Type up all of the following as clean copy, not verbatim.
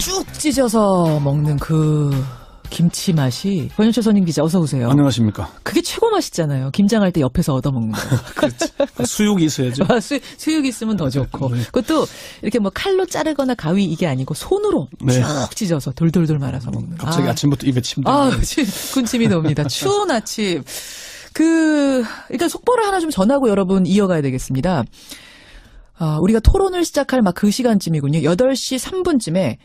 쭉 찢어서 먹는 그 김치 맛이. 권현철 선임 기자 어서 오세요. 안녕하십니까. 그게 최고 맛있잖아요. 김장할 때 옆에서 얻어먹는 거. 그렇지. 수육이 있어야죠. 수육이 있으면 더 좋고. 그것도 이렇게 뭐 칼로 자르거나 가위 이게 아니고 손으로 쭉 찢어서 돌돌돌 말아서 먹는 거. 갑자기 아침부터 입에 침 군침이 돕니다. 추운 아침. 일단 속보를 하나 좀 전하고 여러분 이어가야 되겠습니다. 우리가 토론을 시작할 막 그 시간쯤이군요. 8시 3분쯤에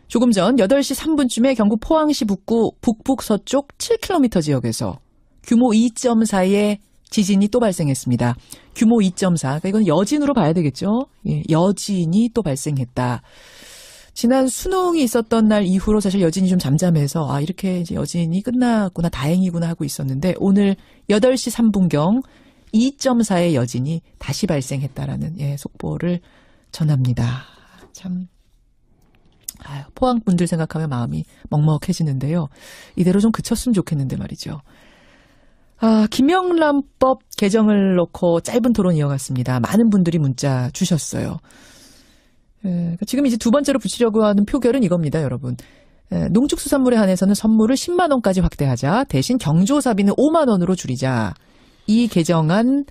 조금 전 8시 3분쯤에 경북 포항시 북구 북북서쪽 7km 지역에서 규모 2.4의 지진이 또 발생했습니다. 규모 2.4. 그러니까 이건 여진으로 봐야 되겠죠. 예, 여진이 또 발생했다. 지난 수능이 있었던 날 이후로 사실 여진이 좀 잠잠해서 이렇게 이제 여진이 끝났구나 다행이구나 하고 있었는데 오늘 8시 3분경 2.4의 여진이 다시 발생했다라는 속보를 전합니다. 참 포항 분들 생각하면 마음이 먹먹해지는데요. 이대로 좀 그쳤으면 좋겠는데 말이죠. 김영란법 개정을 놓고 짧은 토론 이어갔습니다. 많은 분들이 문자 주셨어요. 지금 이제 두 번째로 붙이려고 하는 표결은 이겁니다, 여러분. 농축수산물에 한해서는 선물을 10만 원까지 확대하자. 대신 경조사비는 5만 원으로 줄이자. 이 개정안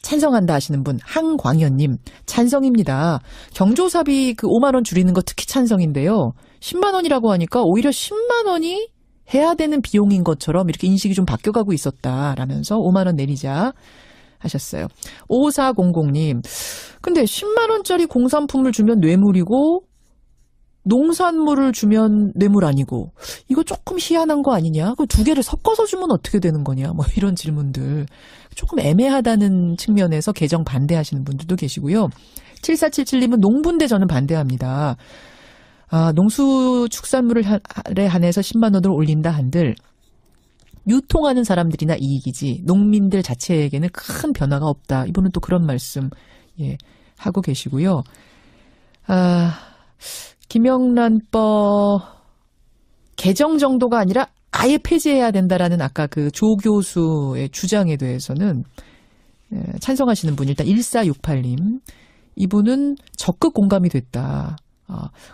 찬성한다 하시는 분 한광현님 찬성입니다. 경조사비 그 5만 원 줄이는 거 특히 찬성인데요. 10만 원이라고 하니까 오히려 10만 원이 해야 되는 비용인 것처럼 이렇게 인식이 좀 바뀌어가고 있었다라면서 5만 원 내리자 하셨어요. 5400님 근데 10만 원짜리 공산품을 주면 뇌물이고 농산물을 주면 뇌물 아니고 이거 조금 희한한 거 아니냐? 그 두 개를 섞어서 주면 어떻게 되는 거냐? 뭐 이런 질문들 조금 애매하다는 측면에서 개정 반대하시는 분들도 계시고요. 7477님은 농분대 저는 반대합니다. 농수축산물에 한해서 10만 원으로 올린다 한들 유통하는 사람들이나 이익이지 농민들 자체에게는 큰 변화가 없다. 이분은 또 그런 말씀 하고 계시고요. 김영란법 개정 정도가 아니라 아예 폐지해야 된다라는 아까 그 조 교수의 주장에 대해서는 찬성하시는 분 일단 1468님 이분은 적극 공감이 됐다.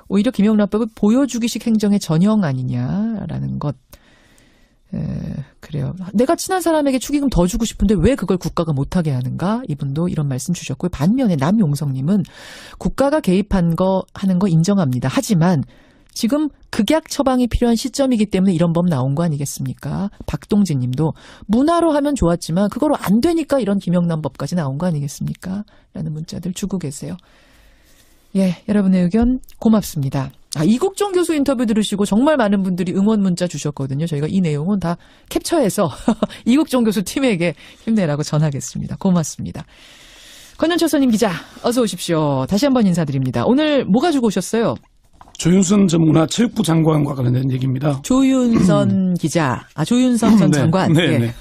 오히려 김영란법은 보여주기식 행정의 전형 아니냐라는 것. 그래요. 내가 친한 사람에게 축의금 더 주고 싶은데 왜 그걸 국가가 못하게 하는가? 이분도 이런 말씀 주셨고요. 반면에 남용성님은 국가가 개입한 거 하는 거 인정합니다. 하지만 지금 극약 처방이 필요한 시점이기 때문에 이런 법 나온 거 아니겠습니까? 박동진 님도 문화로 하면 좋았지만 그거로 안 되니까 이런 김영란법까지 나온 거 아니겠습니까? 라는 문자들 주고 계세요. 여러분의 의견 고맙습니다. 이국종 교수 인터뷰 들으시고 정말 많은 분들이 응원 문자 주셨거든요. 저희가 이 내용은 다 캡처해서 이국종 교수 팀에게 힘내라고 전하겠습니다. 고맙습니다. 권현철 선임 기자 어서 오십시오. 다시 한번 인사드립니다. 오늘 뭐 가지고 오셨어요? 조윤선 전 문화체육부 장관과 관련된 얘기입니다. 조윤선 기자, 조윤선 전 장관. 네.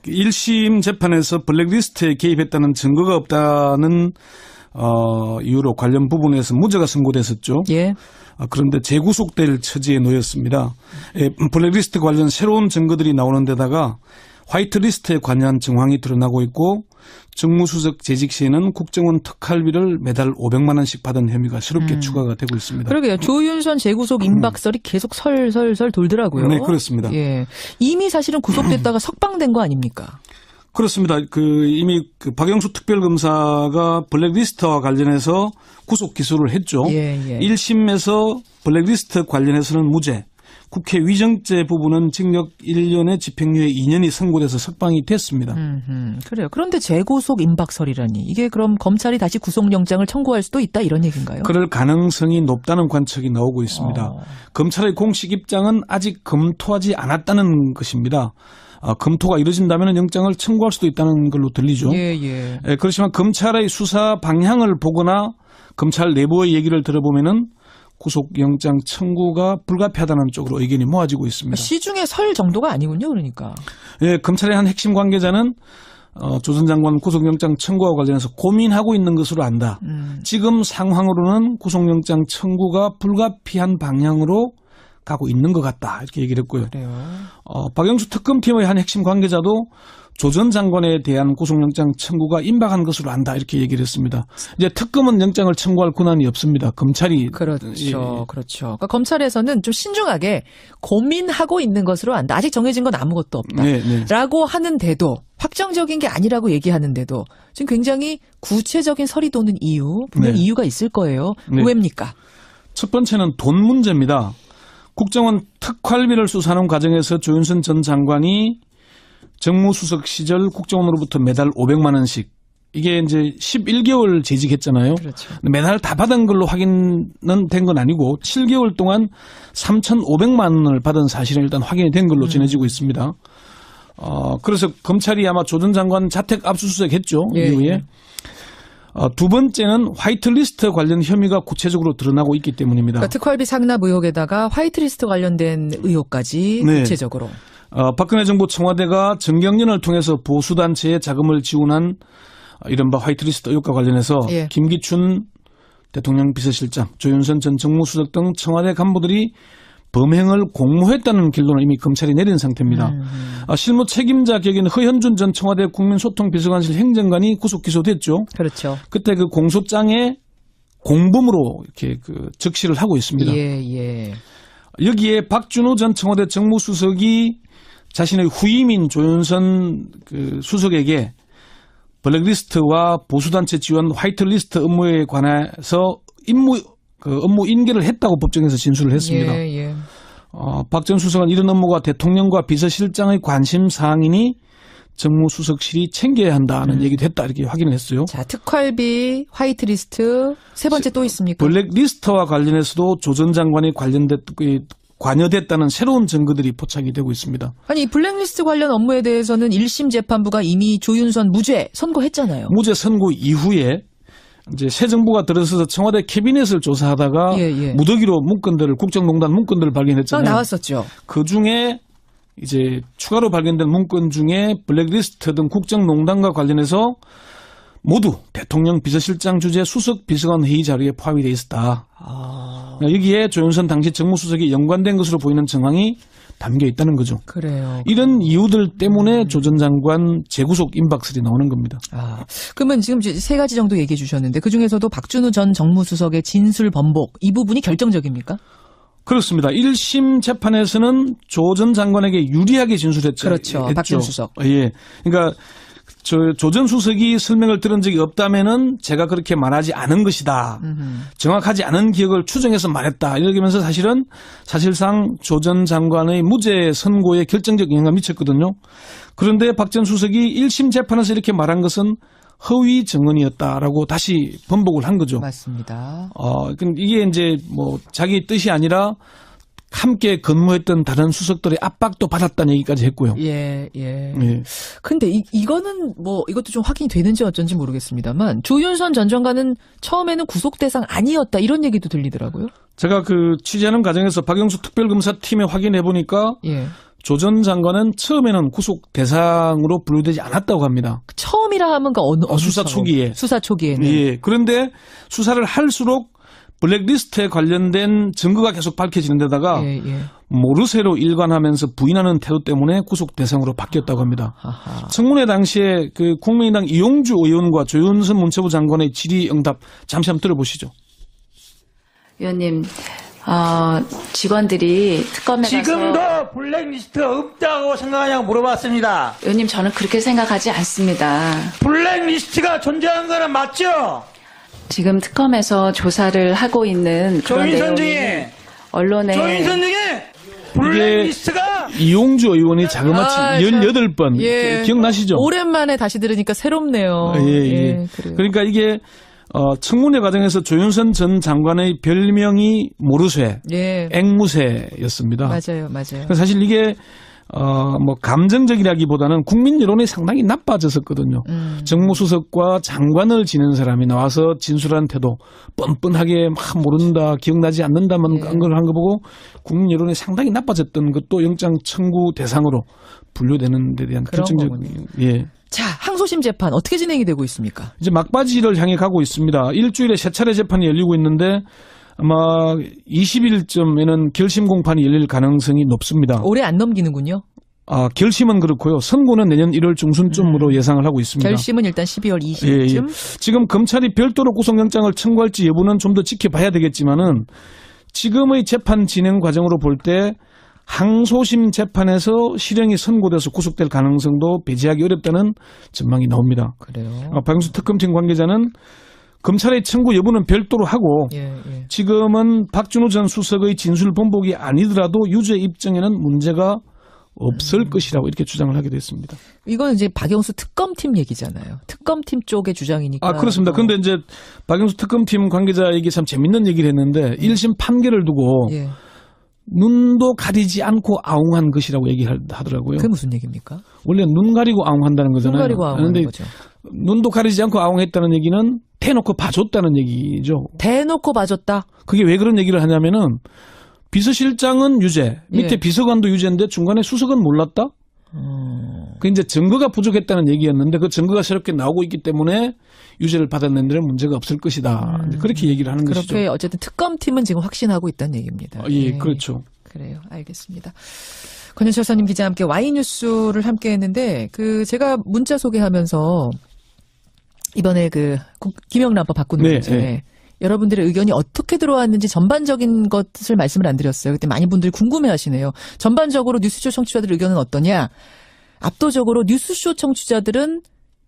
1심 재판에서 블랙리스트에 개입했다는 증거가 없다는 이유로 관련 부분에서 무죄가 선고됐었죠. 그런데 재구속될 처지에 놓였습니다. 블랙리스트 관련 새로운 증거들이 나오는 데다가 화이트리스트에 관한 정황이 드러나고 있고 정무수석 재직 시에는 국정원 특활비를 매달 500만 원씩 받은 혐의가 새롭게 추가가 되고 있습니다. 그러게요. 조윤선 재구속 임박설이 계속 설설설 돌더라고요. 네, 그렇습니다. 이미 사실은 구속됐다가 석방된 거 아닙니까? 그렇습니다. 이미 박영수 특별검사가 블랙리스트와 관련해서 구속 기소를 했죠. 1심에서 블랙리스트 관련해서는 무죄, 국회 위정죄 부분은 징역 1년에 집행유예 2년이 선고돼서 석방이 됐습니다. 그래요. 그런데 재구속 임박설이라니 이게 그럼 검찰이 다시 구속영장을 청구할 수도 있다 이런 얘기인가요? 그럴 가능성이 높다는 관측이 나오고 있습니다. 검찰의 공식 입장은 아직 검토하지 않았다는 것입니다. 검토가 이루어진다면 영장을 청구할 수도 있다는 걸로 들리죠. 그렇지만 검찰의 수사 방향을 보거나 검찰 내부의 얘기를 들어보면은 구속영장 청구가 불가피하다는 쪽으로 의견이 모아지고 있습니다. 시중에 설 정도가 아니군요, 그러니까. 검찰의 한 핵심 관계자는 조 전 장관 구속영장 청구와 관련해서 고민하고 있는 것으로 안다. 지금 상황으로는 구속영장 청구가 불가피한 방향으로 가고 있는 것 같다. 이렇게 얘기를 했고요. 그래요. 박영수 특검팀의 한 핵심 관계자도 조 전 장관에 대한 구속영장 청구가 임박한 것으로 안다 이렇게 얘기를 했습니다. 이제 특검은 영장을 청구할 권한이 없습니다. 검찰이 그렇죠, 그렇죠. 그러니까 검찰에서는 좀 신중하게 고민하고 있는 것으로 안다. 아직 정해진 건 아무것도 없다라고 하는데도 확정적인 게 아니라고 얘기하는데도 지금 굉장히 구체적인 설이 도는 이유, 분명 이유가 있을 거예요. 왜입니까? 첫 번째는 돈 문제입니다. 국정원 특활비를 수사하는 과정에서 조윤선 전 장관이 정무수석 시절 국정원으로부터 매달 500만 원씩 이게 이제 11개월 재직했잖아요. 그렇죠. 매달 다 받은 걸로 확인은 된 건 아니고 7개월 동안 3,500만 원을 받은 사실은 일단 확인이 된 걸로 전해지고 있습니다. 그래서 검찰이 아마 조 전 장관 자택 압수수색했죠. 이후에. 두 번째는 화이트리스트 관련 혐의가 구체적으로 드러나고 있기 때문입니다. 그러니까 특활비 상납 의혹에다가 화이트리스트 관련된 의혹까지 구체적으로. 박근혜 정부 청와대가 정경련을 통해서 보수단체에 자금을 지원한 이른바 화이트리스트 의혹과 관련해서 김기춘 대통령 비서실장, 조윤선 전 정무수석 등 청와대 간부들이 범행을 공모했다는 결론을 이미 검찰이 내린 상태입니다. 실무 책임자 격인 허현준 전 청와대 국민소통비서관실 행정관이 구속 기소됐죠. 그렇죠. 그때 그 공소장에 공범으로 이렇게 그 적시를 하고 있습니다. 여기에 박준호 전 청와대 정무수석이 자신의 후임인 조윤선 그 수석에게 블랙리스트와 보수단체 지원 화이트리스트 업무에 관해서 업무 인계를 했다고 법정에서 진술을 했습니다. 박 전 수석은 이런 업무가 대통령과 비서실장의 관심 사항이니 정무수석실이 챙겨야 한다는 얘기도 했다 이렇게 확인을 했어요. 자, 특활비, 화이트리스트, 세 번째 또 있습니까? 블랙리스트와 관련해서도 조 전 장관이 관여됐다는 새로운 증거들이 포착이 되고 있습니다. 아니, 블랙리스트 관련 업무에 대해서는 1심 재판부가 이미 조윤선 무죄 선고했잖아요. 무죄 선고 이후에 이제 새 정부가 들어서서 청와대 캐비넷을 조사하다가 무더기로 문건들을 국정농단 문건들을 발견했잖아요. 나왔었죠. 그 중에 이제 추가로 발견된 문건 중에 블랙리스트 등 국정농단과 관련해서 모두 대통령 비서실장 주재 수석 비서관 회의 자료에 포함이 돼 있었다. 여기에 조윤선 당시 정무수석이 연관된 것으로 보이는 정황이 담겨 있다는 거죠. 그래요. 이런 이유들 때문에 조 전 장관 재구속 임박설이 나오는 겁니다. 그러면 지금 세 가지 정도 얘기해 주셨는데 그중에서도 박준우 전 정무수석의 진술 번복 이 부분이 결정적입니까? 그렇습니다. 1심 재판에서는 조 전 장관에게 유리하게 진술했죠. 그렇죠. 박준 수석. 그러니까 조 전 수석이 설명을 들은 적이 없다면은 제가 그렇게 말하지 않은 것이다. 정확하지 않은 기억을 추정해서 말했다. 이러면서 사실상 조 전 장관의 무죄 선고에 결정적 영향을 미쳤거든요. 그런데 박 전 수석이 1심 재판에서 이렇게 말한 것은 허위 증언이었다라고 다시 번복을 한 거죠. 맞습니다. 이게 이제 뭐 자기 뜻이 아니라 함께 근무했던 다른 수석들의 압박도 받았다는 얘기까지 했고요. 근데 이거는 뭐 이것도 좀 확인이 되는지 어쩐지 모르겠습니다만 조윤선 전 장관은 처음에는 구속 대상 아니었다 이런 얘기도 들리더라고요. 제가 그 취재하는 과정에서 박영수 특별검사팀에 확인해 보니까 조 전 장관은 처음에는 구속 대상으로 분류되지 않았다고 합니다. 처음이라 하면 어느 수사 초기에. 수사 초기에는. 그런데 수사를 할수록 블랙리스트에 관련된 증거가 계속 밝혀지는 데다가 모르쇠로 일관하면서 부인하는 태도 때문에 구속 대상으로 바뀌었다고 합니다. 청문회 당시에 그 국민의당 이용주 의원과 조윤선 문체부 장관의 질의응답 잠시 한번 들어보시죠. 의원님, 직원들이 특검에 지금도 블랙리스트 없다고 생각하냐고 물어봤습니다. 의원님, 저는 그렇게 생각하지 않습니다. 블랙리스트가 존재하는 거는 맞죠? 지금 특검에서 조사를 하고 있는 그런 조윤선 내용이 중에 언론에 조윤선 중에 블랙리스트가 이용주 의원이 자그마치 18번 기억나시죠? 오랜만에 다시 들으니까 새롭네요. 그래요. 그러니까 이게 청문회 과정에서 조윤선 전 장관의 별명이 모르쇠, 앵무새였습니다. 맞아요. 사실 이게 뭐 감정적이라기보다는 국민 여론이 상당히 나빠졌었거든요. 정무수석과 장관을 지낸 사람이 나와서 진술한 태도 뻔뻔하게 막 모른다, 기억나지 않는다만 걸 한 거 보고 국민 여론이 상당히 나빠졌던 것도 영장 청구 대상으로 분류되는 데 대한 결정적인 자, 항소심 재판 어떻게 진행이 되고 있습니까? 이제 막바지를 향해 가고 있습니다. 일주일에 3차례 재판이 열리고 있는데 아마 20일쯤에는 결심 공판이 열릴 가능성이 높습니다. 올해 안 넘기는군요. 결심은 그렇고요. 선고는 내년 1월 중순쯤으로 예상을 하고 있습니다. 결심은 일단 12월 20일쯤. 예. 지금 검찰이 별도로 구속영장을 청구할지 여부는 좀 더 지켜봐야 되겠지만은 지금의 재판 진행 과정으로 볼 때 항소심 재판에서 실형이 선고돼서 구속될 가능성도 배제하기 어렵다는 전망이 나옵니다. 그래요. 박영수 특검팀 관계자는 검찰의 청구 여부는 별도로 하고 지금은 박준호 전 수석의 진술 번복이 아니더라도 유죄 입증에는 문제가 없을 것이라고 이렇게 주장을 하게 됐습니다. 이건 이제 박영수 특검팀 얘기잖아요. 특검팀 쪽의 주장이니까. 그렇습니다. 그런데 이제 박영수 특검팀 관계자에게 참 재밌는 얘기를 했는데 1심 판결을 두고 눈도 가리지 않고 아웅한 것이라고 얘기하더라고요. 그게 무슨 얘기입니까? 원래 눈 가리고 아웅한다는 거잖아요. 눈 가리고 아웅하는 거죠. 눈도 가리지 않고 아웅했다는 얘기는 대놓고 봐줬다는 얘기죠. 대놓고 봐줬다? 그게 왜 그런 얘기를 하냐면은 비서실장은 유죄, 밑에 비서관도 유죄인데 중간에 수석은 몰랐다? 그 이제 증거가 부족했다는 얘기였는데 그 증거가 새롭게 나오고 있기 때문에 유죄를 받았는 데는 문제가 없을 것이다. 그렇게 얘기를 하는 것이죠. 그렇게 어쨌든 특검팀은 지금 확신하고 있다는 얘기입니다. 그렇죠. 그래요. 알겠습니다. 권현철 선임 기자와 함께 와이뉴스를 함께 했는데 제가 문자 소개하면서 이번에 김영란법 바꾸는 문제 여러분들의 의견이 어떻게 들어왔는지 전반적인 것을 말씀을 안 드렸어요. 그때 많은 분들이 궁금해하시네요. 전반적으로 뉴스쇼 청취자들 의견은 어떠냐? 압도적으로 뉴스쇼 청취자들은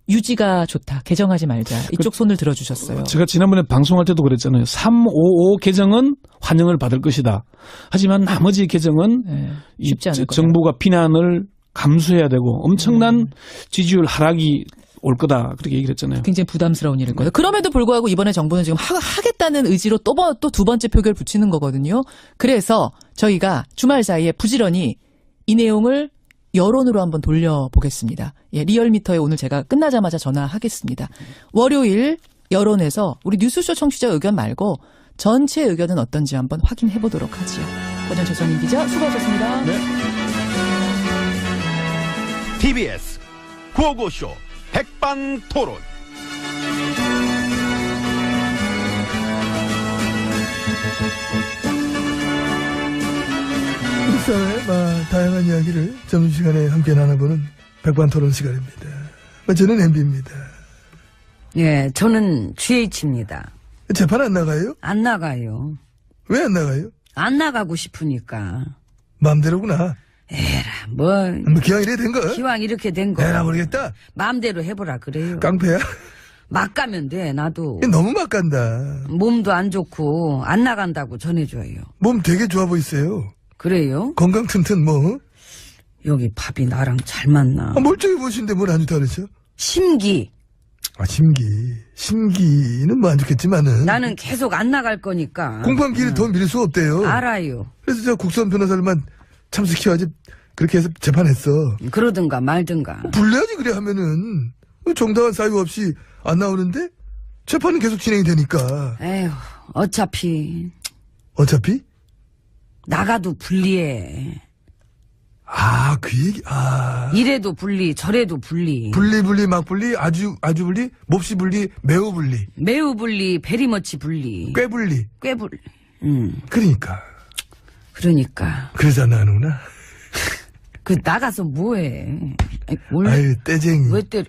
유지가 좋다. 개정하지 말자. 이쪽 손을 들어주셨어요. 제가 지난번에 방송할 때도 그랬잖아요. 355 개정은 환영을 받을 것이다. 하지만 나머지 개정은 쉽지 않을 거다. 정부가 비난을 감수해야 되고 엄청난 지지율 하락이 올 거다. 그렇게 얘기를 했잖아요. 굉장히 부담스러운 일일 거다. 그럼에도 불구하고 이번에 정부는 지금 하겠다는 의지로 또 두 번째 표결 붙이는 거거든요. 그래서 저희가 주말 사이에 부지런히 이 내용을 여론으로 한번 돌려보겠습니다. 리얼미터에 오늘 제가 끝나자마자 전화하겠습니다. 월요일 여론에서 우리 뉴스쇼 청취자 의견 말고 전체 의견은 어떤지 한번 확인해 보도록 하지요. 권현철 선임 기자 수고하셨습니다. 네. TBS 구호고쇼 백반토론. 우리 사회의 다양한 이야기를 점심시간에 함께 나눠보는 백반토론 시간입니다. 저는 MB입니다. 예, 저는 GH입니다. 재판 안 나가요? 안 나가요. 왜 안 나가요? 안 나가고 싶으니까. 마음대로구나. 에라, 기왕 이래 된 거? 기왕 이렇게 된 거. 에라 모르겠다. 마음대로 해보라 그래요. 깡패야? 막 가면 돼, 나도. 너무 막 간다. 몸도 안 좋고 안 나간다고 전해줘요. 몸 되게 좋아 보이세요. 그래요? 건강 튼튼 뭐. 여기 밥이 나랑 잘 맞나. 멀쩡히 보시는데 뭘 안 좋다 그러죠? 심기. 심기는 뭐 안 좋겠지만은. 나는 계속 안 나갈 거니까. 공판기를 더 미룰 수 없대요. 알아요. 그래서 저 국선 변호사를만 참석해야지 그렇게 해서 재판했어. 그러든가 말든가. 불러야지 그래 하면은 정당한 사유 없이 안 나오는데 재판은 계속 진행이 되니까. 에휴, 어차피 나가도 불리해. 그 얘기. 이래도 불리, 저래도 불리. 불리, 막 불리, 아주 불리, 몹시 불리, 매우 불리. 매우 불리, 베리머치 불리. 꽤 불리. 꽤 불리. 그러니까. 그래서 안 나가는구나. 나가서 뭐해. 아유, 떼쟁이. 왜 때려.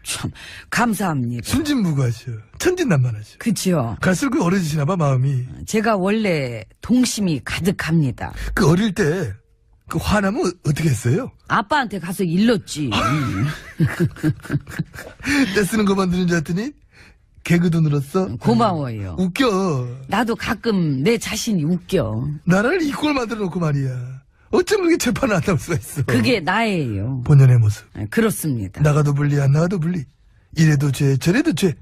참, 감사합니다. 순진무구하셔. 천진난만하셔. 그치요. 갈수록 어려지시나 봐, 마음이. 제가 원래 동심이 가득합니다. 어릴 때, 화나면 어떻게 했어요? 아빠한테 가서 일렀지. 떼쓰는 것만 들은 줄 알았더니, 개그도 늘었어? 고마워요. 웃겨. 나도 가끔 내 자신이 웃겨. 나라를 이꼴 만들어 놓고 말이야. 어쩜 그렇게 재판을 안 나올 수가 있어. 그게 나예요. 본연의 모습. 그렇습니다. 나가도 불리, 안 나가도 불리. 이래도 죄, 저래도 죄.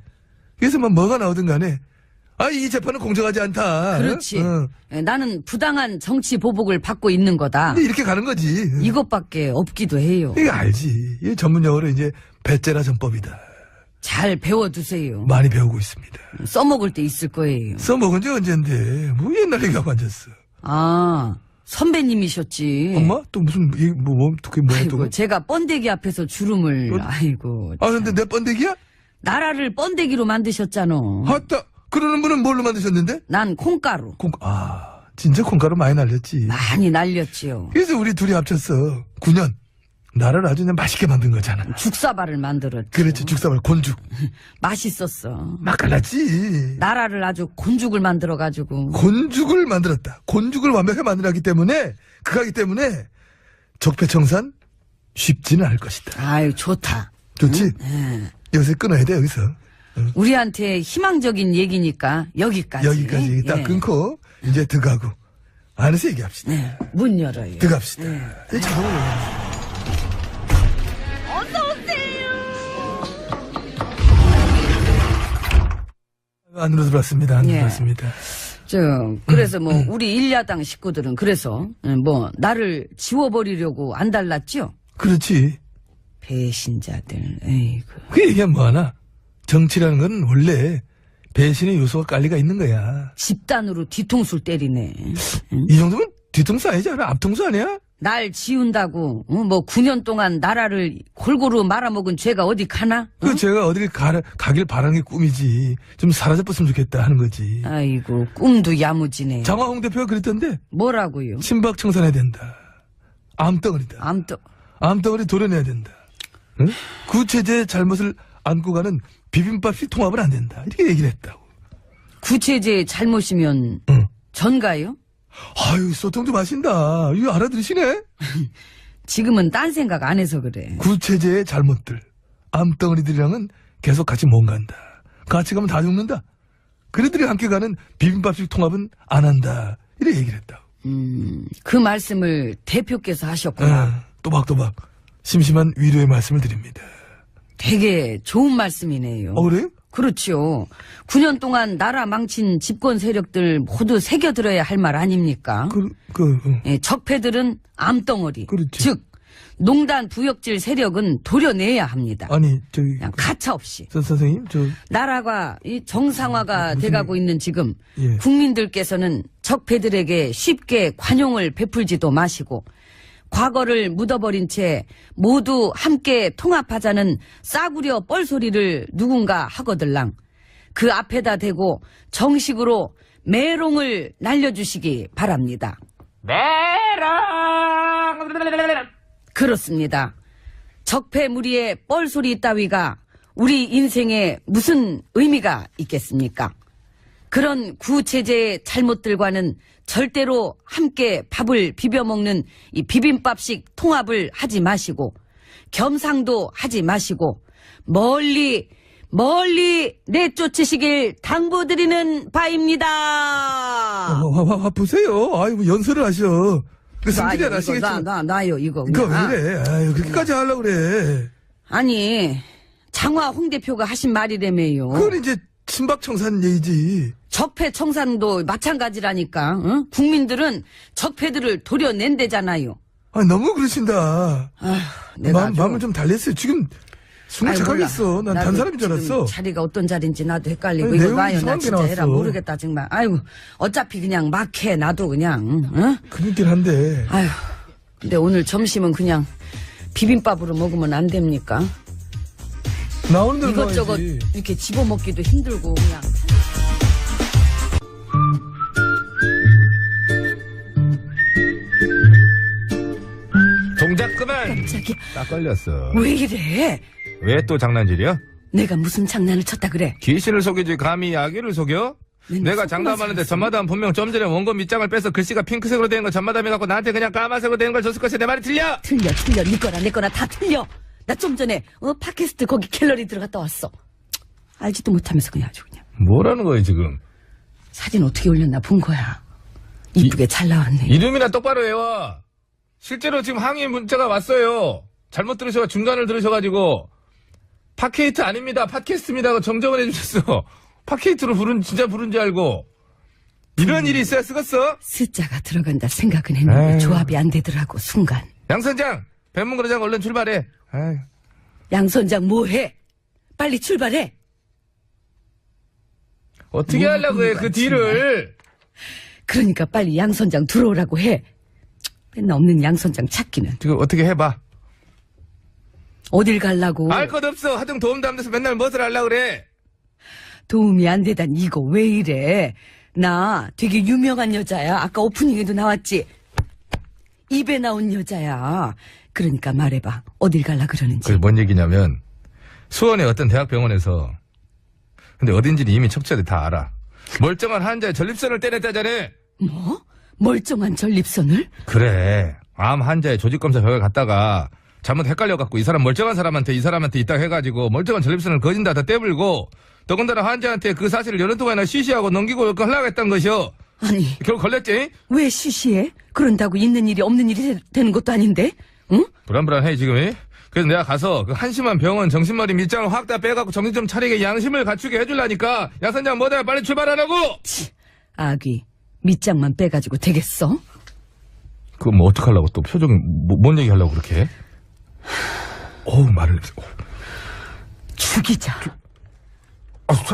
그래서 뭐가 나오든 간에, 이 재판은 공정하지 않다. 그렇지. 나는 부당한 정치 보복을 받고 있는 거다. 근데 이렇게 가는 거지. 이것밖에 없기도 해요. 이거 알지. 이 전문 용어로 이제 배째라 전법이다. 잘 배워두세요. 많이 배우고 있습니다. 써먹을 때 있을 거예요. 써먹은 지 언젠데. 뭐 옛날 얘기하고 앉았어. 선배님이셨지. 엄마? 또 무슨, 그게 뭐야, 아이고, 또. 제가 번데기 앞에서 주름을, 아이고. 근데 내 번데기야? 나라를 번데기로 만드셨잖아. 아따, 그러는 분은 뭘로 만드셨는데? 난 콩가루. 진짜 콩가루 많이 날렸지. 많이 날렸지요. 그래서 우리 둘이 합쳤어. 9년. 나를 아주 그냥 맛있게 만든 거잖아. 죽사발을 만들었지. 그렇지, 죽사발, 곤죽. 맛있었어. 맛깔났지. 나라를 아주 곤죽을 만들어가지고. 곤죽을 만들었다. 곤죽을 완벽하게 만들었기 때문에, 그하기 때문에, 적폐청산 쉽지는 않을 것이다. 아유, 좋다. 좋지? 여기서 끊어야 돼, 여기서. 우리한테 희망적인 얘기니까 여기까지. 여기까지 딱 예. 끊고, 이제 들어가고. 안에서 얘기합시다. 네, 문 열어요. 들어갑시다. 네. 자동으로. 안으로 들어왔습니다. 안으로 예. 들어왔습니다. 그래서 우리 일야당 식구들은 그래서, 나를 지워버리려고 안 달랐죠? 그렇지. 배신자들, 에이구. 그 얘기하면 뭐하나? 정치라는 건 원래 배신의 요소가 깔리가 있는 거야. 집단으로 뒤통수를 때리네. 이 정도면 뒤통수 아니지 않아? 앞통수 아니야? 날 지운다고, 9년 동안 나라를 골고루 말아먹은 죄가 어디 가나? 그 제가 어딜 가길 바라는 게 꿈이지. 좀 사라져봤으면 좋겠다 하는 거지. 아이고, 꿈도 야무지네. 장화홍 대표가 그랬던데 뭐라고요? 친박 청산해야 된다. 암덩어리다. 암덩어리 도려내야 된다. 응? 구체제의 잘못을 안고 가는 비빔밥식 통합은 안 된다. 이렇게 얘기를 했다고. 구체제의 잘못이면 응. 전가요? 아유, 소통 좀 하신다. 이거 알아들으시네? 지금은 딴 생각 안 해서 그래. 구체제의 잘못들, 암덩어리들이랑은 계속 같이 못 간다. 같이 가면 다 죽는다. 그래들이 함께 가는 비빔밥식 통합은 안 한다. 이렇게 얘기를 했다고. 그 말씀을 대표께서 하셨구나. 또박또박 심심한 위로의 말씀을 드립니다. 되게 좋은 말씀이네요. 그래요? 그렇죠. 9년 동안 나라 망친 집권 세력들 모두 새겨들어야 할 말 아닙니까? 예, 적폐들은 암덩어리. 그렇지. 즉, 농단 부역질 세력은 도려내야 합니다. 아니, 그냥 가차없이. 선생님, 나라가 이 정상화가 돼가고 있는 지금 예. 국민들께서는 적폐들에게 쉽게 관용을 베풀지도 마시고 과거를 묻어버린 채 모두 함께 통합하자는 싸구려 뻘소리를 누군가 하거들랑 그 앞에다 대고 정식으로 메롱을 날려주시기 바랍니다. 메롱! 그렇습니다. 적폐무리의 뻘소리 따위가 우리 인생에 무슨 의미가 있겠습니까? 그런 구체제의 잘못들과는 절대로 함께 밥을 비벼먹는 이 비빔밥식 통합을 하지 마시고 겸상도 하지 마시고 멀리 내쫓으시길 당부드리는 바입니다. 보세요. 아이고, 연설을 하셔. 그 성질이 안 하시겠지. 나요, 이거. 그거 왜 이래? 아유, 그렇게까지 하려고 그래. 아니, 장화 홍 대표가 하신 말이라며요. 그건 이제 친박 청산 얘기지. 적폐 청산도 마찬가지라니까. 응? 국민들은 적폐들을 도려낸대잖아요. 아, 너무 그러신다. 내가 마음을 좀 달랬어요. 지금 숨을 착하겠어. 난 단 사람인 줄 알았어. 자리가 어떤 자리인지 나도 헷갈리고. 아니, 이거 내용이 봐요. 나 이상한 게 진짜 해라 나왔어. 모르겠다 정말. 아이고 어차피 그냥 막 해. 나도 그냥. 응? 그렇긴 한데. 아유 근데 오늘 점심은 그냥 비빔밥으로 먹으면 안 됩니까? 나오는 대로 이것저것 나와야지. 이렇게 집어먹기도 힘들고 그냥. 동작 그만! 깜짝이야. 딱 걸렸어. 왜 이래? 왜 또 장난질이야? 내가 무슨 장난을 쳤다 그래? 귀신을 속이지 감히 아기를 속여? 내가 장담하는데 전마담 분명 좀 전에 원고 밑장을 빼서 글씨가 핑크색으로 되는 거 전마담이 갖고 나한테 그냥 까만색으로 되는 걸 줬을 것이 내 말이 틀려? 틀려 네 거나 내 거나 다 틀려. 나 좀 전에 팟캐스트 거기 갤러리 들어갔다 왔어. 알지도 못하면서 그냥 아주 그냥. 뭐라는 거야 지금? 사진 어떻게 올렸나 본 거야. 이쁘게 잘 나왔네. 이름이나 똑바로 외워. 실제로 지금 항의 문자가 왔어요. 잘못 들으셔 중간을 들으셔가지고 팟캐이트 아닙니다. 팟캐스트입니다. 정정을 해주셨어. 팟캐이트로 진짜 부른지 알고. 이런 일이 있어야 쓰겠어? 숫자가 들어간다 생각은 했는데 에이. 조합이 안 되더라고 순간. 양 선장, 뱀문그러장 얼른 출발해. 아이. 양 선장 뭐해? 빨리 출발해. 어떻게 하려고 해, 그 딜을. 그러니까 빨리 양 선장 들어오라고 해. 맨날 없는 양 선장 찾기는. 지금 어떻게 해봐. 어딜 갈라고. 알 것 없어. 하등 도움도 안 돼서 맨날 무엇을 하려고 그래. 도움이 안 되단 이거 왜 이래. 나 되게 유명한 여자야. 아까 오프닝에도 나왔지. 입에 나온 여자야. 그러니까 말해봐. 어딜 갈라 그러는지. 그게 뭔 얘기냐면 수원의 어떤 대학병원에서 근데 어딘지는 이미 척추한테 다 알아. 멀쩡한 환자의 전립선을 떼냈다잖아. 뭐? 멀쩡한 전립선을? 그래. 암 환자의 조직검사 병원에 갔다가 잘못 헷갈려갖고 이 사람 멀쩡한 사람한테 이 사람한테 있다 해가지고 멀쩡한 전립선을 거진다 다 떼불고 더군다나 환자한테 그 사실을 여느 동안이나 쉬쉬하고 넘기고 하려고 했던 것이요. 아니. 결국 걸렸지? 왜 쉬쉬해? 그런다고 있는 일이 없는 일이 되는 것도 아닌데? 응? 불안불안해 지금. 그래서 내가 가서 그 한심한 병원 정신머리 밑장을 확 다 빼갖고 정신 좀 차리게 양심을 갖추게 해주려니까 야 선장 뭐다 빨리 출발하라고. 아귀 밑장만 빼가지고 되겠어? 그거 뭐 어떡하려고 또 표정이 뭔 얘기 하려고 그렇게 해? 어우 말을 죽이자.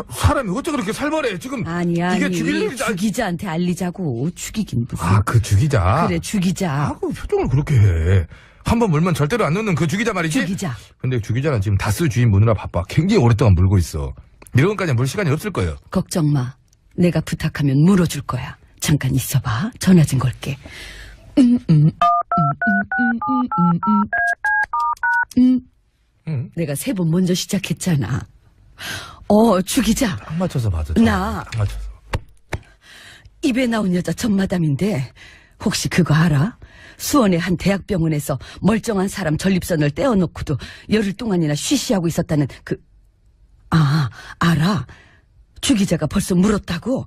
사람이 어째 그렇게 살벌해 지금. 아니 이게 죽일 일이지. 주기자한테 알리자고. 죽이긴 무슨. 그 주기자. 그래 주기자. 그 표정을 그렇게 해. 한 번 물면 절대로 안 놓는 그 주기자 말이지. 주기자. 근데 주기자는 지금 다스 주인 무느라 바빠. 굉장히 오랫동안 물고 있어. 이런 것까지 물 시간이 없을 거예요. 걱정 마. 내가 부탁하면 물어줄 거야. 잠깐 있어봐. 전화 좀 걸게. 내가 3번 먼저 시작했잖아. 주기자. 딱 맞춰서 맞아. 나. 딱 맞춰서. 입에 나온 여자 전마담인데 혹시 그거 알아? 수원의 한 대학병원에서 멀쩡한 사람 전립선을 떼어놓고도 열흘 동안이나 쉬쉬하고 있었다는 알아. 주기자가 벌써 물었다고?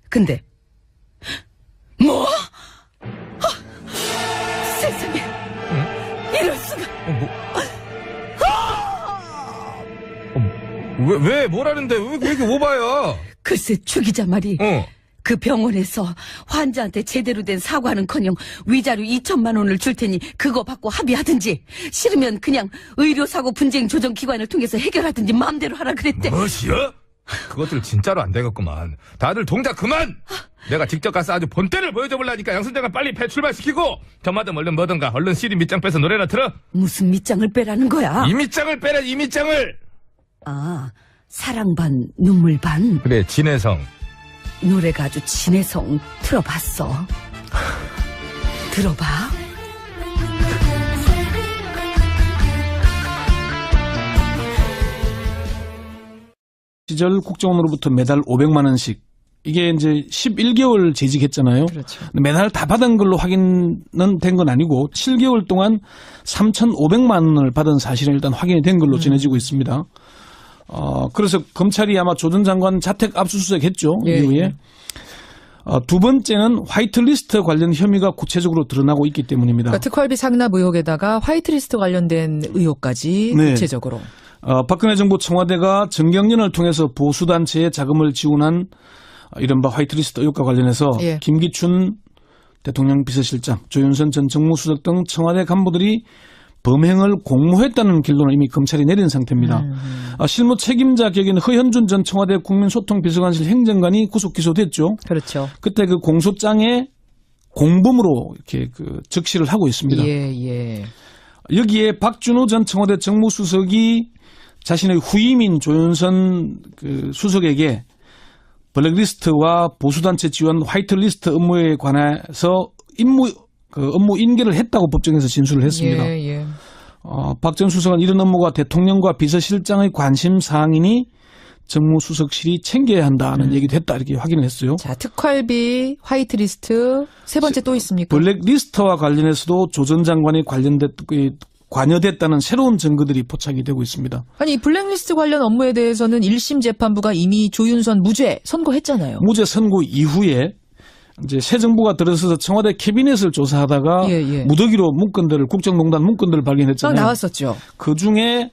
근데 뭐? 세상에. 이럴 수가. 왜 뭐라는데 왜 이렇게 오바야? 글쎄 주기자 말이 그 병원에서 환자한테 제대로 된 사과는커녕 위자료 2천만 원을 줄 테니 그거 받고 합의하든지 싫으면 그냥 의료사고 분쟁 조정기관을 통해서 해결하든지 마음대로 하라 그랬대. 무엇이요? 그것들 진짜로 안 되겠구만. 다들 동작 그만! 내가 직접 가서 아주 본때를 보여줘 볼라니까 양선장을 빨리 배 출발시키고 전마담 얼른 뭐든가 얼른 CD 밑장 빼서 노래나 틀어. 무슨 밑장을 빼라는 거야? 이 밑장을 빼라 이 밑장을. 사랑 반 눈물 반. 그래 진혜성. 노래가 아주 진혜성 들어봤어. 들어봐. 시절 국정원으로부터 매달 500만 원씩 이게 이제 11개월 재직했잖아요. 그렇죠. 매달 다 받은 걸로 확인은 된 건 아니고 7개월 동안 3,500만 원을 받은 사실은 일단 확인이 된 걸로 전해지고 있습니다. 그래서 검찰이 아마 조 전 장관 자택 압수수색했죠. 이후에. 두 번째는 화이트리스트 관련 혐의가 구체적으로 드러나고 있기 때문입니다. 그러니까 특활비 상납 의혹에다가 화이트리스트 관련된 의혹까지 구체적으로. 박근혜 정부 청와대가 정경련을 통해서 보수단체에 자금을 지원한 이른바 화이트리스트 의혹과 관련해서 김기춘 대통령 비서실장, 조윤선 전 정무수석 등 청와대 간부들이 범행을 공모했다는 결론을 이미 검찰이 내린 상태입니다. 실무 책임자 격인 허현준 전 청와대 국민소통비서관실 행정관이 구속 기소됐죠. 그렇죠. 그때 그 공소장에 공범으로 이렇게 적시를 하고 있습니다. 여기에 박준호 전 청와대 정무수석이 자신의 후임인 조윤선 수석에게 블랙리스트와 보수단체 지원 화이트리스트 업무에 관해서 업무 인계를 했다고 법정에서 진술을 했습니다. 박 전 수석은 이런 업무가 대통령과 비서실장의 관심 사항이니 정무수석실이 챙겨야 한다는 얘기도 했다 이렇게 확인을 했어요. 자, 특활비, 화이트리스트, 세 번째 또 있습니까? 블랙리스트와 관련해서도 조 전 장관이 관여됐다는 새로운 증거들이 포착이 되고 있습니다. 아니, 블랙리스트 관련 업무에 대해서는 1심 재판부가 이미 조윤선 무죄 선고했잖아요. 무죄 선고 이후에 이제 새 정부가 들어서서 청와대 캐비넷을 조사하다가 무더기로 문건들을 국정농단 문건들을 발견했잖아요. 나왔었죠. 그 중에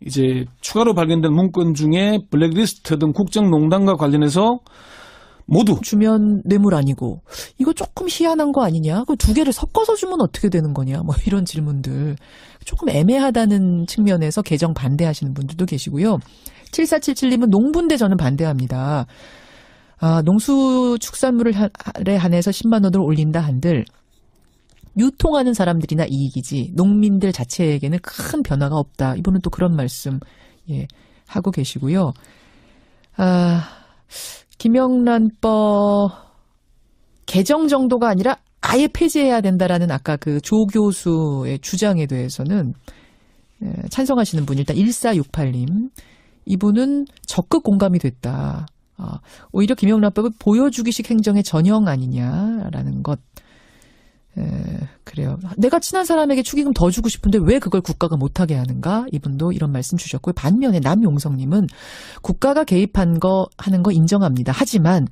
이제 추가로 발견된 문건 중에 블랙리스트 등 국정농단과 관련해서 모두 주면 뇌물 아니고 이거 조금 희한한 거 아니냐? 그 두 개를 섞어서 주면 어떻게 되는 거냐? 뭐 이런 질문들 조금 애매하다는 측면에서 개정 반대하시는 분들도 계시고요. 7477님은 농분대 저는 반대합니다. 농수축산물에 한해서 10만 원을 올린다 한들 유통하는 사람들이나 이익이지 농민들 자체에게는 큰 변화가 없다. 이분은 또 그런 말씀 하고 계시고요. 김영란법 개정 정도가 아니라 아예 폐지해야 된다라는 아까 그 조 교수의 주장에 대해서는 찬성하시는 분 일단 1468님 이분은 적극 공감이 됐다. 오히려 김영란법은 보여주기식 행정의 전형 아니냐라는 것. 그래요. 내가 친한 사람에게 축의금 더 주고 싶은데 왜 그걸 국가가 못하게 하는가? 이분도 이런 말씀 주셨고요. 반면에 남용성님은 국가가 개입한 거 하는 거 인정합니다. 하지만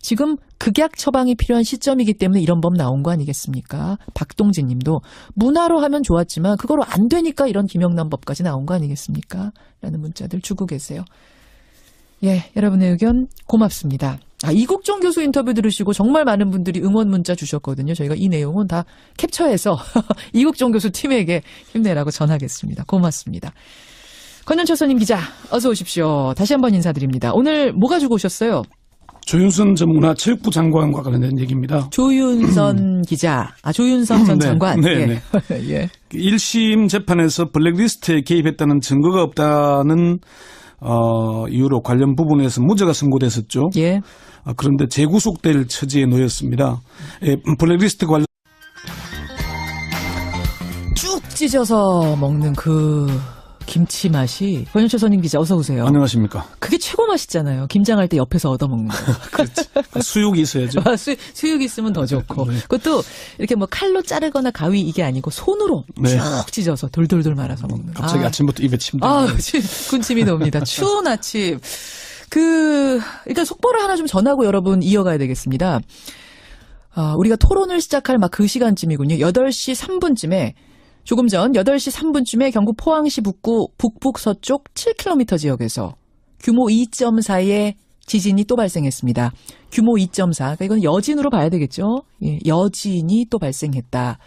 지금 극약 처방이 필요한 시점이기 때문에 이런 법 나온 거 아니겠습니까? 박동진 님도 문화로 하면 좋았지만 그거로 안 되니까 이런 김영란법까지 나온 거 아니겠습니까? 라는 문자들 주고 계세요. 예, 여러분의 의견 고맙습니다. 이국종 교수 인터뷰 들으시고 정말 많은 분들이 응원 문자 주셨거든요. 저희가 이 내용은 다 캡처해서 이국종 교수 팀에게 힘내라고 전하겠습니다. 고맙습니다. 권현철선임 기자 어서 오십시오. 다시 한번 인사드립니다. 오늘 뭐 가지고 오셨어요? 조윤선 전 문화체육부 장관과 관련된 얘기입니다. 조윤선 기자, 조윤선 전 장관. 네. 예. 1심 재판에서 블랙리스트에 개입했다는 증거가 없다는 이유로 관련 부분에서 무죄가 선고됐었죠. 예. 그런데 재구속될 처지에 놓였습니다. 블랙리스트 관련 쭉 찢어서 먹는 그 김치 맛이 권현철 선임 기자 어서 오세요. 안녕하십니까. 그게 최고 맛있잖아요. 김장할 때 옆에서 얻어먹는 거. 수육이 있어야죠. 수육이 있으면 더 좋고. 그것도 이렇게 뭐 칼로 자르거나 가위 이게 아니고 손으로 쭉 찢어서 돌돌돌 말아서 먹는. 갑자기 아침부터 입에 침 들어요. 군침이 돕니다. 추운 아침. 그러니까 속보를 하나 좀 전하고 여러분 이어가야 되겠습니다. 우리가 토론을 시작할 막 그 시간쯤이군요. 8시 3분쯤에 조금 전 8시 3분쯤에 경북 포항시 북부 서쪽 7km 지역에서 규모 2.4의 지진이 또 발생했습니다. 규모 2.4. 그러니까 이건 여진으로 봐야 되겠죠. 예, 여진이 또 발생했다.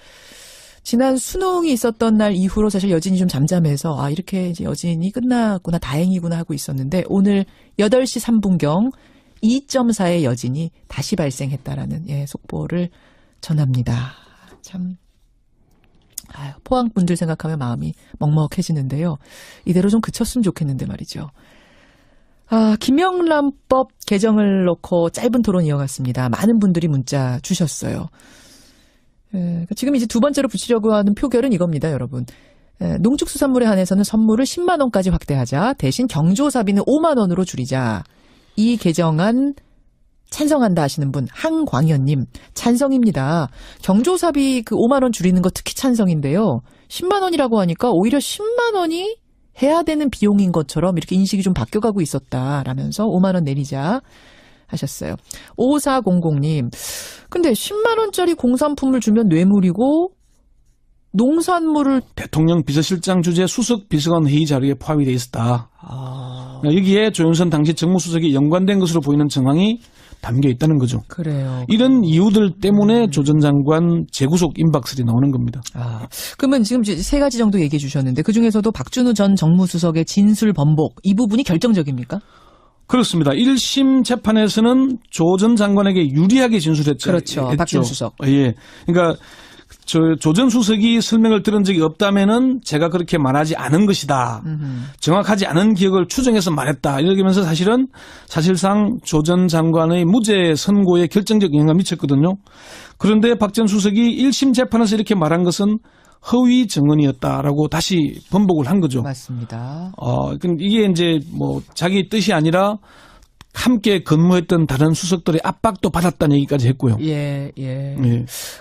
지난 수능이 있었던 날 이후로 사실 여진이 좀 잠잠해서 이렇게 이제 여진이 끝났구나 다행이구나 하고 있었는데 오늘 8시 3분경 2.4의 여진이 다시 발생했다라는 속보를 전합니다. 참 포항 분들 생각하면 마음이 먹먹해지는데요. 이대로 좀 그쳤으면 좋겠는데 말이죠. 김영란법 개정을 놓고 짧은 토론 이어갔습니다. 많은 분들이 문자 주셨어요. 지금 이제 두 번째로 붙이려고 하는 표결은 이겁니다, 여러분. 농축수산물에 한해서는 선물을 10만 원까지 확대하자. 대신 경조사비는 5만 원으로 줄이자. 이 개정안 찬성한다 하시는 분 항광현님 찬성입니다. 경조사비 그 5만 원 줄이는 거 특히 찬성인데요. 10만 원이라고 하니까 오히려 10만 원이 해야 되는 비용인 것처럼 이렇게 인식이 좀 바뀌어가고 있었다라면서 5만 원 내리자 하셨어요. 5400님 근데 10만 원짜리 공산품을 주면 뇌물이고 농산물을 대통령 비서실장 주재 수석 비서관 회의 자료에 포함이 돼 있었다. 여기에 조윤선 당시 정무수석이 연관된 것으로 보이는 정황이 담겨 있다는 거죠. 그래요. 이런 이유들 때문에 조 전 장관 재구속 임박설이 나오는 겁니다. 그러면 지금 세 가지 정도 얘기해 주셨는데 그중에서도 박준우 전 정무수석의 진술 번복 이 부분이 결정적입니까? 그렇습니다. 1심 재판에서는 조 전 장관에게 유리하게 진술했죠. 그렇죠. 박준 수석. 예. 그러니까 조 전 수석이 설명을 들은 적이 없다면은 제가 그렇게 말하지 않은 것이다. 정확하지 않은 기억을 추정해서 말했다. 이러면서 사실상 조 전 장관의 무죄 선고에 결정적 영향을 미쳤거든요. 그런데 박 전 수석이 1심 재판에서 이렇게 말한 것은 허위 증언이었다라고 다시 번복을 한 거죠. 맞습니다. 이게 이제 뭐 자기 뜻이 아니라 함께 근무했던 다른 수석들의 압박도 받았다는 얘기까지 했고요. 예.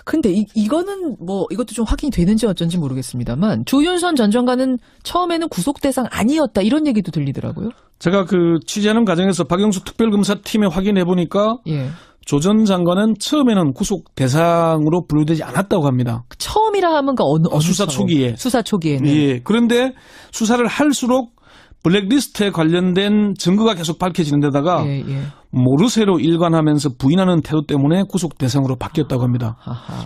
근데 이거는 뭐 이것도 좀 확인이 되는지 어쩐지 모르겠습니다만 조윤선 전 장관은 처음에는 구속 대상 아니었다 이런 얘기도 들리더라고요. 제가 취재하는 과정에서 박영수 특별검사팀에 확인해 보니까 조 전 장관은 처음에는 구속 대상으로 분류되지 않았다고 합니다. 처음이라 하면 어느 수사 초기에. 수사 초기에는. 예. 그런데 수사를 할수록 블랙리스트에 관련된 증거가 계속 밝혀지는 데다가 모르쇠로 일관하면서 부인하는 태도 때문에 구속 대상으로 바뀌었다고 합니다.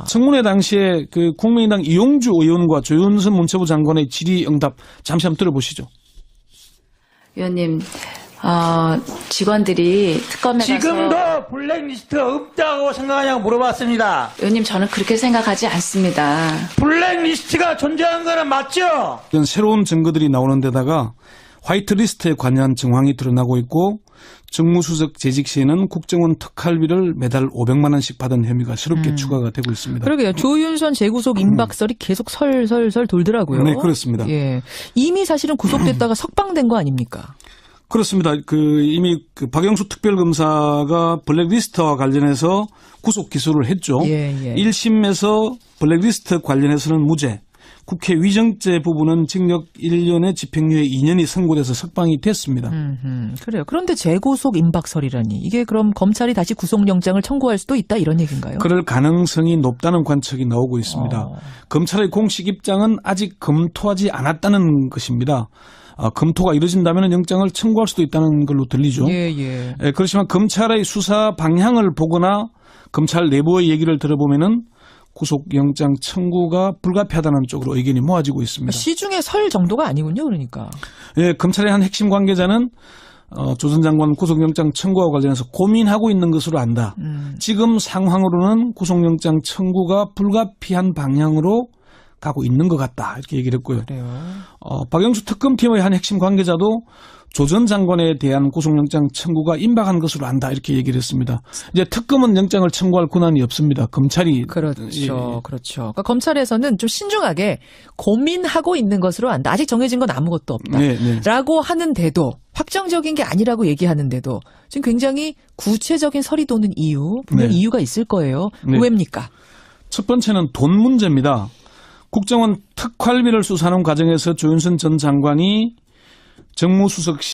청문회 당시에 국민의당 이용주 의원과 조윤선 문체부 장관의 질의응답 잠시 한번 들어보시죠. 의원님, 직원들이 특검에 가서 지금도 블랙리스트가 없다고 생각하냐고 물어봤습니다. 의원님 저는 그렇게 생각하지 않습니다. 블랙리스트가 존재하는 거는 맞죠? 이런 새로운 증거들이 나오는 데다가 화이트리스트에 관여한 정황이 드러나고 있고 정무수석 재직 시에는 국정원 특활비를 매달 500만 원씩 받은 혐의가 새롭게 추가가 되고 있습니다. 그러게요. 조윤선 재구속 임박설이 계속 설설설 돌더라고요. 네, 그렇습니다. 예, 이미 사실은 구속됐다가 석방된 거 아닙니까? 그렇습니다. 이미 박영수 특별검사가 블랙리스트와 관련해서 구속 기소를 했죠. 예, 예. 1심에서 블랙리스트 관련해서는 무죄, 국회 위정죄 부분은 징역 1년에 집행유예 2년이 선고돼서 석방이 됐습니다. 그래요. 그런데 재구속 임박설이라니 이게 그럼 검찰이 다시 구속영장을 청구할 수도 있다 이런 얘기인가요? 그럴 가능성이 높다는 관측이 나오고 있습니다. 검찰의 공식 입장은 아직 검토하지 않았다는 것입니다. 검토가 이루어진다면 영장을 청구할 수도 있다는 걸로 들리죠. 예. 그렇지만 검찰의 수사 방향을 보거나 검찰 내부의 얘기를 들어보면은 구속영장 청구가 불가피하다는 쪽으로 의견이 모아지고 있습니다. 시중에 설 정도가 아니군요, 그러니까. 예, 검찰의 한 핵심 관계자는 조 전 장관 구속영장 청구와 관련해서 고민하고 있는 것으로 안다. 지금 상황으로는 구속영장 청구가 불가피한 방향으로 가고 있는 것 같다. 이렇게 얘기를 했고요. 그래요. 박영수 특검팀의 한 핵심 관계자도 조 전 장관에 대한 구속영장 청구가 임박한 것으로 안다. 이렇게 얘기를 했습니다. 이제 특검은 영장을 청구할 권한이 없습니다. 검찰이. 그렇죠. 그렇죠. 그러니까 검찰에서는 좀 신중하게 고민하고 있는 것으로 안다. 아직 정해진 건 아무것도 없다. 네. 라고 하는데도 확정적인 게 아니라고 얘기하는데도 지금 굉장히 구체적인 설이 도는 이유, 분명 네. 이유가 있을 거예요. 네. 왜입니까? 첫 번째는 돈 문제입니다. 국정원 특활비를 수사하는 과정에서 조윤선 전 장관이 정무수석